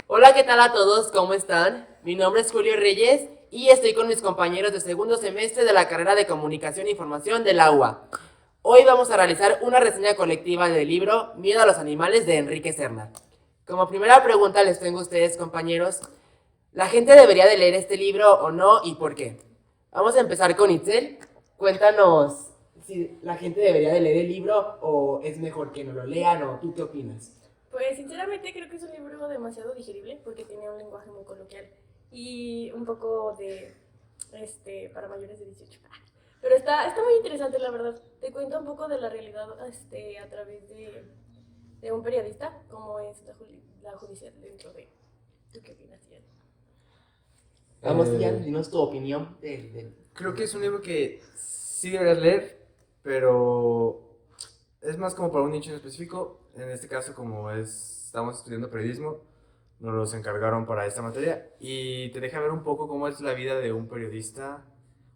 Hola, ¿qué tal a todos? ¿Cómo están? Mi nombre es Julio Reyes y estoy con mis compañeros de segundo semestre de la carrera de Comunicación e Información de la UA. Hoy vamos a realizar una reseña colectiva del libro Miedo a los animales de Enrique Serna. Como primera pregunta les tengo a ustedes, compañeros, ¿la gente debería de leer este libro o no y por qué? Vamos a empezar con Itzel. Cuéntanos si la gente debería de leer el libro o es mejor que no lo lean o tú qué opinas. Pues sinceramente creo que es un libro demasiado digerible porque tiene un lenguaje muy coloquial y un poco de para mayores de 18. Pero está muy interesante, la verdad. Te cuento un poco de la realidad a través de un periodista, como es la judicial dentro de... ¿Tú qué opinas, Ian? Vamos, Ian, Eh, dinos tu opinión Creo de que la es un trama. libro que sí deberías leer, pero es más como para un nicho en específico. En este caso, estamos estudiando periodismo, nos los encargaron para esta materia y te deja ver un poco cómo es la vida de un periodista,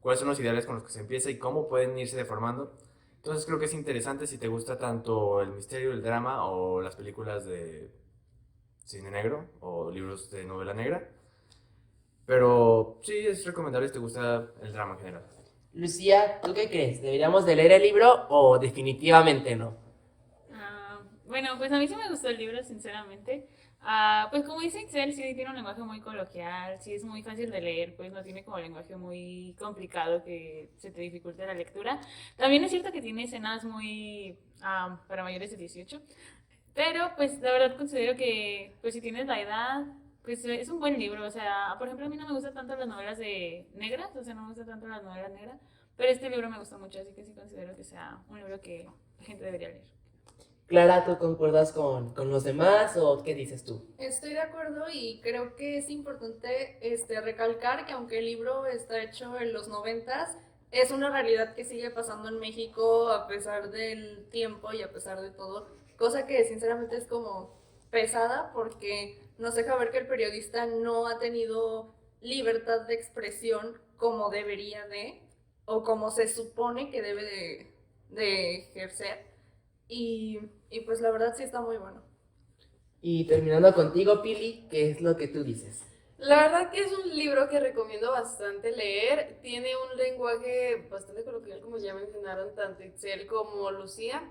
cuáles son los ideales con los que se empieza y cómo pueden irse deformando. Entonces creo que es interesante si te gusta tanto el misterio, el drama o las películas de cine negro o libros de novela negra. Pero sí, es recomendable si te gusta el drama en general. Lucía, ¿tú qué crees? ¿Deberíamos de leer el libro o definitivamente no? Bueno, pues a mí sí me gustó el libro, sinceramente. Pues como dice Excel, sí tiene un lenguaje muy coloquial, sí es muy fácil de leer, pues no tiene como lenguaje muy complicado que se te dificulte la lectura. También es cierto que tiene escenas muy para mayores de 18, pero pues la verdad considero que pues si tienes la edad, pues es un buen libro. O sea, por ejemplo, a mí no me gustan tanto las novelas de negras, o sea, no me gustan tanto las novelas negras, pero este libro me gusta mucho, así que sí considero que sea un libro que la gente debería leer. Clara, ¿tú concuerdas con los demás o qué dices tú? Estoy de acuerdo y creo que es importante recalcar que aunque el libro está hecho en los noventas, es una realidad que sigue pasando en México a pesar del tiempo y a pesar de todo, cosa que sinceramente es como pesada porque nos deja ver que el periodista no ha tenido libertad de expresión como debería de o como se supone que debe de ejercer y pues la verdad sí está muy bueno. Y terminando contigo, Pili, ¿qué es lo que tú dices? La verdad que es un libro que recomiendo bastante leer. Tiene un lenguaje bastante coloquial, como ya mencionaron tanto Itzel como Lucía.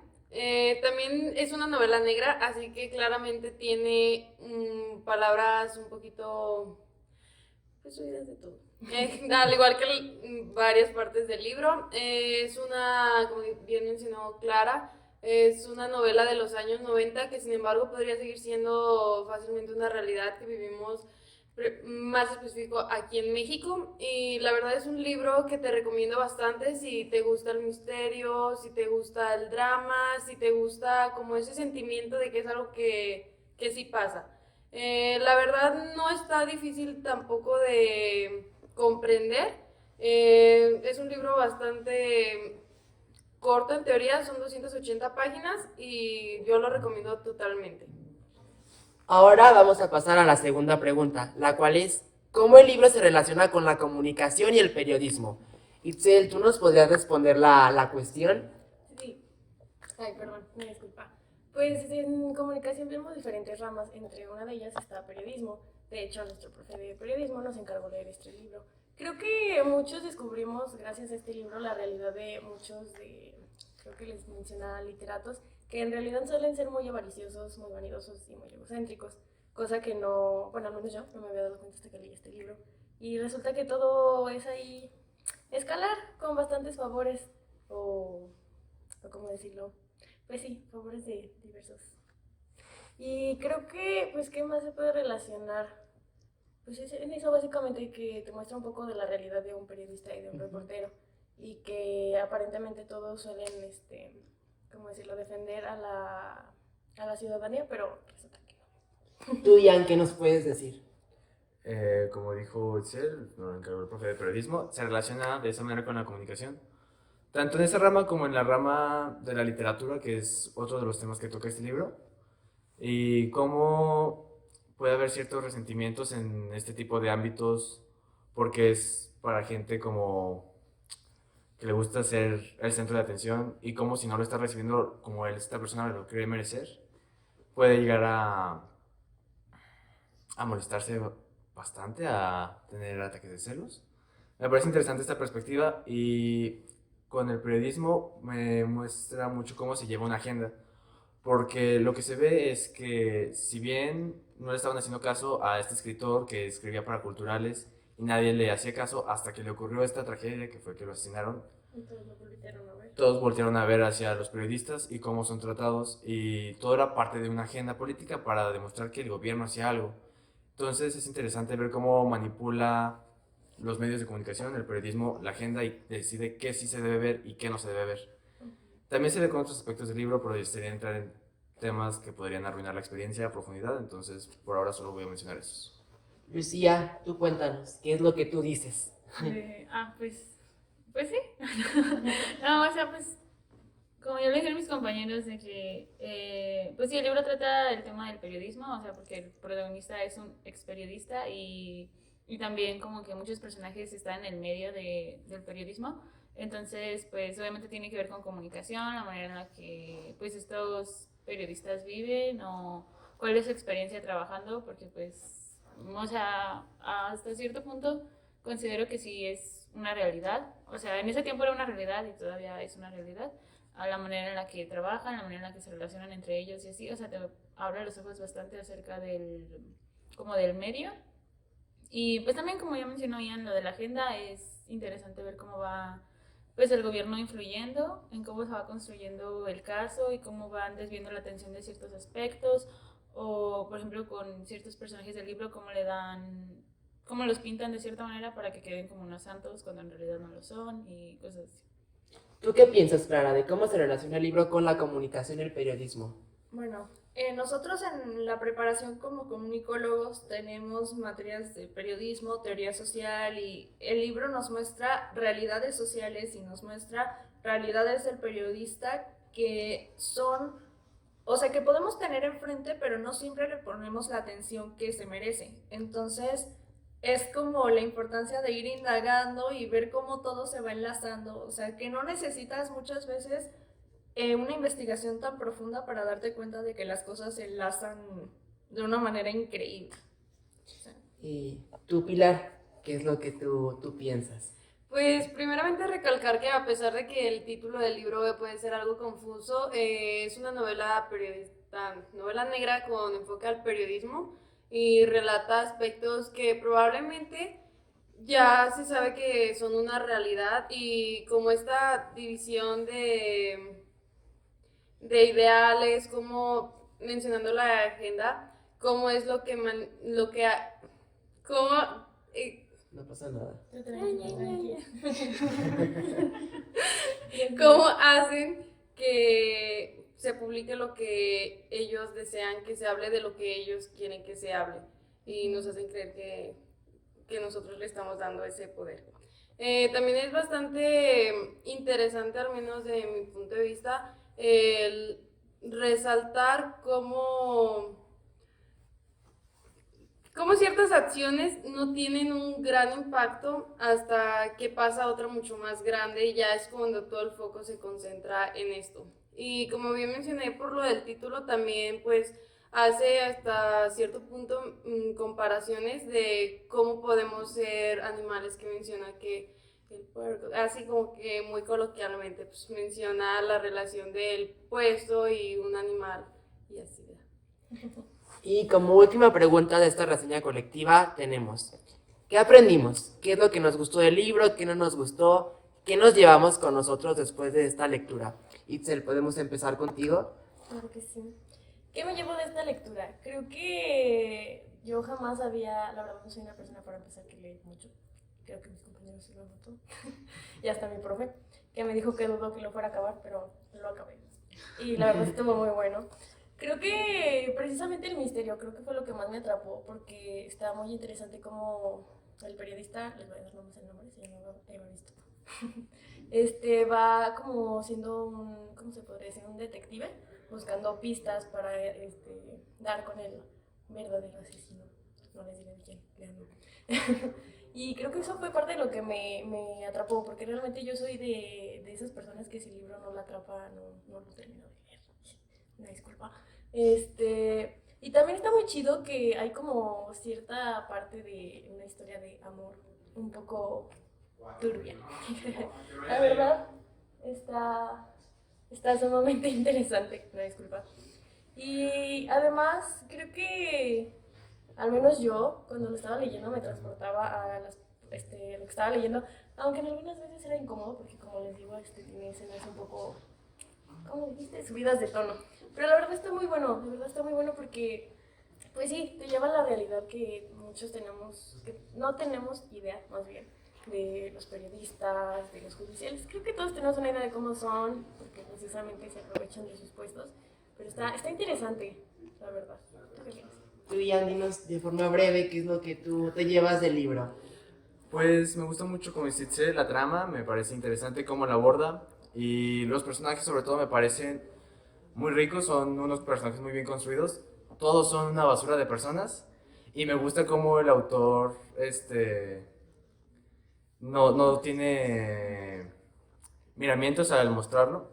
También es una novela negra, así que claramente tiene palabras un poquito, pues subidas de todo. Al igual que varias partes del libro. Es una, como bien mencionó Clara, es una novela de los años 90 que sin embargo podría seguir siendo fácilmente una realidad que vivimos más específico aquí en México. Y la verdad es un libro que te recomiendo bastante si te gusta el misterio, si te gusta el drama, si te gusta como ese sentimiento de que es algo que sí pasa. La verdad no está difícil tampoco de comprender. Es un libro bastante corto en teoría, son 280 páginas y yo lo recomiendo totalmente. Ahora vamos a pasar a la segunda pregunta, la cual es, ¿cómo el libro se relaciona con la comunicación y el periodismo? Itzel, ¿tú nos podrías responder la cuestión? Sí. Ay, perdón, me disculpa. Pues en comunicación vemos diferentes ramas. Entre una de ellas está periodismo. De hecho, nuestro profe de periodismo nos encargó de leer este libro. Creo que muchos descubrimos, gracias a este libro, la realidad de muchos de, creo que les mencionaba, literatos, que en realidad suelen ser muy avariciosos, muy vanidosos y muy egocéntricos. Cosa que no, bueno, al menos yo no me había dado cuenta hasta que leí este libro. Y resulta que todo es ahí escalar con bastantes favores o cómo decirlo, pues sí, favores de diversos. Y creo que, pues, ¿qué más se puede relacionar? Pues es en eso básicamente que te muestra un poco de la realidad de un periodista y de un reportero. Y que aparentemente todos suelen, ¿cómo decirlo?, defender a la ciudadanía, pero resulta que no. Tú, Ian, ¿qué nos puedes decir? Como dijo Itzel, nos encargó el profe de periodismo, se relaciona de esa manera con la comunicación. Tanto en esa rama como en la rama de la literatura, que es otro de los temas que toca este libro, y cómo puede haber ciertos resentimientos en este tipo de ámbitos, porque es para gente como que le gusta ser el centro de atención y como si no lo está recibiendo como esta persona lo cree merecer, puede llegar a molestarse bastante, a tener ataques de celos. Me parece interesante esta perspectiva y con el periodismo me muestra mucho cómo se lleva una agenda, porque lo que se ve es que si bien no le estaban haciendo caso a este escritor que escribía para culturales y nadie le hacía caso hasta que le ocurrió esta tragedia que fue que lo asesinaron, Entonces lo volvieron a ver. todos voltearon a ver hacia los periodistas y cómo son tratados y todo era parte de una agenda política para demostrar que el gobierno hacía algo. Entonces es interesante ver cómo manipula los medios de comunicación, el periodismo, la agenda y decide qué sí se debe ver y qué no se debe ver. También se ve con otros aspectos del libro, pero sería entrar en temas que podrían arruinar la experiencia a profundidad, entonces por ahora solo voy a mencionar esos. Lucía, tú cuéntanos, ¿qué es lo que tú dices? Pues sí. No, o sea, pues como yo le dije a mis compañeros de que, pues sí, el libro trata el tema del periodismo, o sea, porque el protagonista es un ex periodista y también como que muchos personajes están en el medio del periodismo, entonces pues obviamente tiene que ver con comunicación, la manera en la que pues estos periodistas viven o cuál es su experiencia trabajando, porque pues, o sea, hasta cierto punto considero que sí es una realidad, o sea, en ese tiempo era una realidad y todavía es una realidad, a la manera en la que trabajan, la manera en la que se relacionan entre ellos y así, o sea, te abre los ojos bastante acerca como del medio. Y pues también, como ya mencionó Ian, lo de la agenda, es interesante ver cómo va pues el gobierno influyendo en cómo se va construyendo el caso y cómo van desviando la atención de ciertos aspectos, o por ejemplo con ciertos personajes del libro, cómo los pintan de cierta manera para que queden como unos santos cuando en realidad no lo son y cosas así. ¿Tú qué piensas, Clara, de cómo se relaciona el libro con la comunicación y el periodismo? Bueno, nosotros en la preparación como comunicólogos tenemos materias de periodismo, teoría social y el libro nos muestra realidades sociales y nos muestra realidades del periodista que son, o sea, que podemos tener enfrente, pero no siempre le ponemos la atención que se merece. Entonces, es como la importancia de ir indagando y ver cómo todo se va enlazando, o sea, que no necesitas muchas veces una investigación tan profunda para darte cuenta de que las cosas se enlazan de una manera increíble. Y tú, Pilar, ¿qué es lo que tú piensas? Pues primeramente recalcar que a pesar de que el título del libro puede ser algo confuso, es una novela novela negra con enfoque al periodismo y relata aspectos que probablemente ya se sabe que son una realidad y como esta división de ideales, como mencionando la agenda, cómo es lo que cómo No pasa nada. cómo hacen que se publique lo que ellos desean que se hable de lo que ellos quieren que se hable y nos hacen creer que nosotros le estamos dando ese poder. También es bastante interesante, al menos de mi punto de vista, el resaltar cómo ciertas acciones no tienen un gran impacto hasta que pasa otra mucho más grande y ya es cuando todo el foco se concentra en esto. Y como bien mencioné por lo del título, también pues hace hasta cierto punto comparaciones de cómo podemos ser animales que menciona que el puerco, así como que muy coloquialmente, pues menciona la relación del puesto y un animal y así. Y como última pregunta de esta reseña colectiva tenemos, ¿qué aprendimos? ¿Qué es lo que nos gustó del libro? ¿Qué no nos gustó? ¿Qué nos llevamos con nosotros después de esta lectura? Itzel, ¿podemos empezar contigo? Claro que sí. ¿Qué me llevo de esta lectura? Creo que yo jamás había, la verdad no soy una persona para empezar que lee mucho. Creo que mis compañeros sí lo notó. Y hasta mi profe, que me dijo que dudó que lo fuera a acabar, pero lo acabé. Y la verdad estuvo muy bueno. Creo que precisamente el misterio, creo que fue lo que más me atrapó, porque estaba muy interesante como el periodista, les voy a dar nomás el nombre, se llama Evaristo. Va como siendo un, ¿cómo se podría decir? Un detective, buscando pistas para dar con el verdadero asesino. No les diré quién, créanme. Y creo que eso fue parte de lo que me atrapó, porque realmente yo soy de esas personas que si el libro no la atrapa, no lo termino de leer. Una disculpa. Y también está muy chido que hay como cierta parte de una historia de amor un poco turbia. La verdad, está sumamente interesante, una disculpa. Y además, creo que, al menos yo, cuando lo estaba leyendo, me transportaba a lo que estaba leyendo, aunque en algunas veces era incómodo, porque como les digo, tiene escenas un poco, ¿cómo dijiste? Subidas de tono. Pero la verdad está muy bueno, de verdad está muy bueno porque, pues sí, te lleva a la realidad que muchos tenemos, que no tenemos idea, más bien, de los periodistas, de los judiciales. Creo que todos tenemos una idea de cómo son, porque precisamente se aprovechan de sus puestos. Pero está interesante, la verdad. ¿Tú qué piensas? Tú, Ian, dinos de forma breve qué es lo que tú te llevas del libro. Pues me gustó mucho, como dijiste, la trama, me parece interesante cómo la aborda y los personajes sobre todo me parecen muy ricos, son unos personajes muy bien construidos, todos son una basura de personas y me gusta cómo el autor no tiene miramientos al mostrarlo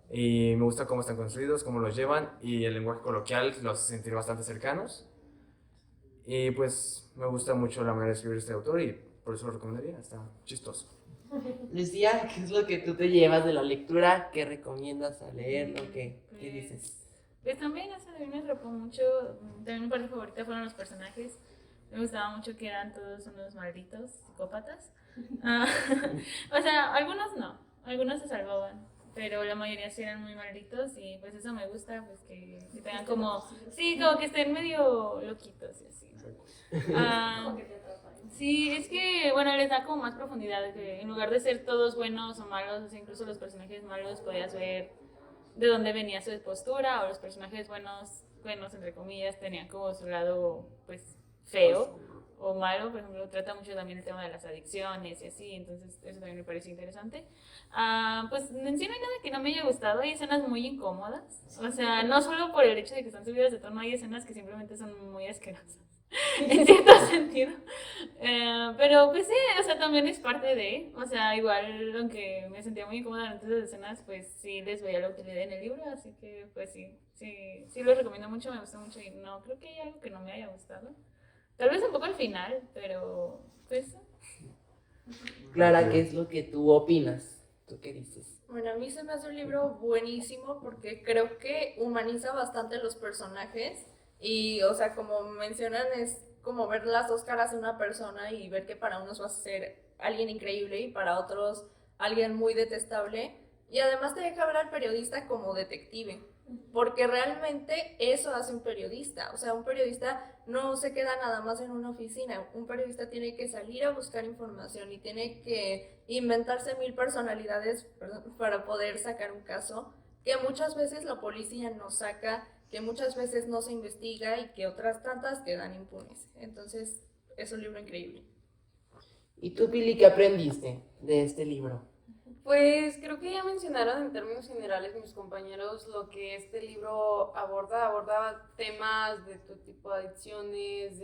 y me gusta cómo están construidos, cómo los llevan y el lenguaje coloquial los hace sentir bastante cercanos. Y pues me gusta mucho la manera de escribir este autor y por eso lo recomendaría, está chistoso. Lucía, ¿qué es lo que tú te llevas de la lectura? ¿Qué recomiendas a leerlo? ¿Qué dices? Pues también, o sea, a mí me atrapó mucho. También mi parte favorita fueron los personajes. Me gustaba mucho que eran todos unos malditos psicópatas. Ah, o sea, algunos no, algunos se salvaban, pero la mayoría sí eran muy malditos y pues eso me gusta, pues que tengan como, sí, como que estén medio loquitos y así, ¿no? Ah, sí, es que, bueno, les da como más profundidad, que en lugar de ser todos buenos o malos, o sea, incluso los personajes malos podías ver de dónde venía su postura, o los personajes buenos, entre comillas, tenían como su lado, pues, feo o malo. Por ejemplo, trata mucho también el tema de las adicciones y así, entonces eso también me parece interesante. Pues en sí no hay nada que no me haya gustado, hay escenas muy incómodas, o sea, no solo por el hecho de que están subidas de tono, hay escenas que simplemente son muy asquerosas. En cierto sentido. Pero pues sí, o sea, también es parte de, o sea, igual, aunque me sentía muy incómoda en esas escenas, pues sí les veía la utilidad en el libro, así que pues sí los recomiendo mucho, me gustó mucho y no creo que haya algo que no me haya gustado. Tal vez un poco al final, pero pues... Clara, ¿qué es lo que tú opinas? ¿Tú qué dices? Bueno, a mí se me hace un libro buenísimo porque creo que humaniza bastante los personajes y, o sea, como mencionan, es como ver las dos caras de una persona y ver que para unos vas a ser alguien increíble y para otros alguien muy detestable. Y además te deja ver al periodista como detective, porque realmente eso hace un periodista. O sea, un periodista no se queda nada más en una oficina. Un periodista tiene que salir a buscar información y tiene que inventarse 1000 personalidades, para poder sacar un caso que muchas veces la policía no saca, que muchas veces no se investiga y que otras tantas quedan impunes. Entonces, es un libro increíble. ¿Y tú, Pili, qué aprendiste de este libro? Pues creo que ya mencionaron en términos generales mis compañeros lo que este libro aborda temas de todo tipo de adicciones,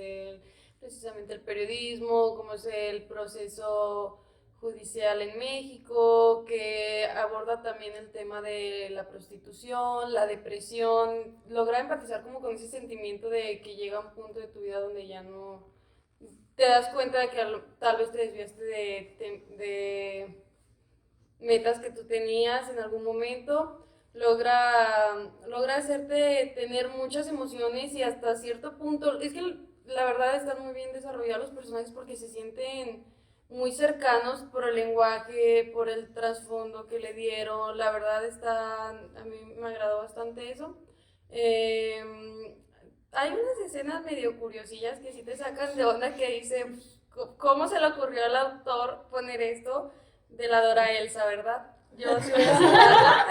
precisamente el periodismo, cómo es el proceso judicial en México, que aborda también el tema de la prostitución, la depresión, logra empatizar como con ese sentimiento de que llega un punto de tu vida donde ya no te das cuenta de que tal vez te desviaste de metas que tú tenías en algún momento. Logra hacerte tener muchas emociones y hasta cierto punto, es que la verdad están muy bien desarrollados los personajes porque se sienten muy cercanos por el lenguaje, por el trasfondo que le dieron. La verdad a mí me agradó bastante eso. Hay unas escenas medio curiosillas que sí te sacan de onda, que dice, ¿cómo se le ocurrió al autor poner esto de la Dora Elsa, verdad? Yo sí voy a citarla.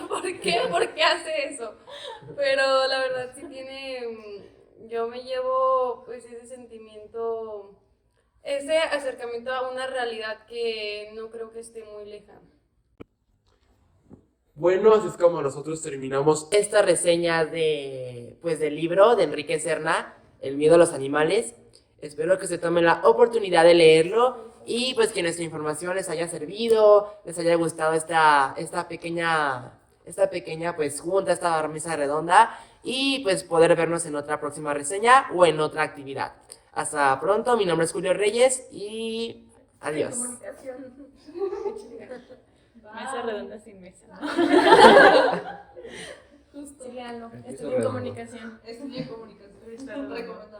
¿Por qué? ¿Por qué hace eso? Pero la verdad sí tiene, yo me llevo pues ese sentimiento, ese acercamiento a una realidad que no creo que esté muy lejana. Bueno, así es como nosotros terminamos esta reseña del libro de Enrique Serna, El miedo a los animales. Espero que se tomen la oportunidad de leerlo y pues que nuestra información les haya servido, les haya gustado esta pequeña esta pequeña pues junta, esta mesa redonda y pues poder vernos en otra próxima reseña o en otra actividad. Hasta pronto, mi nombre es Julio Reyes y adiós. Comunicación. Mesa redonda sin mesa. Justo. Sí, léanlo. Empieza Estudio redondo. comunicación. Estudié comunicación. Recomendado.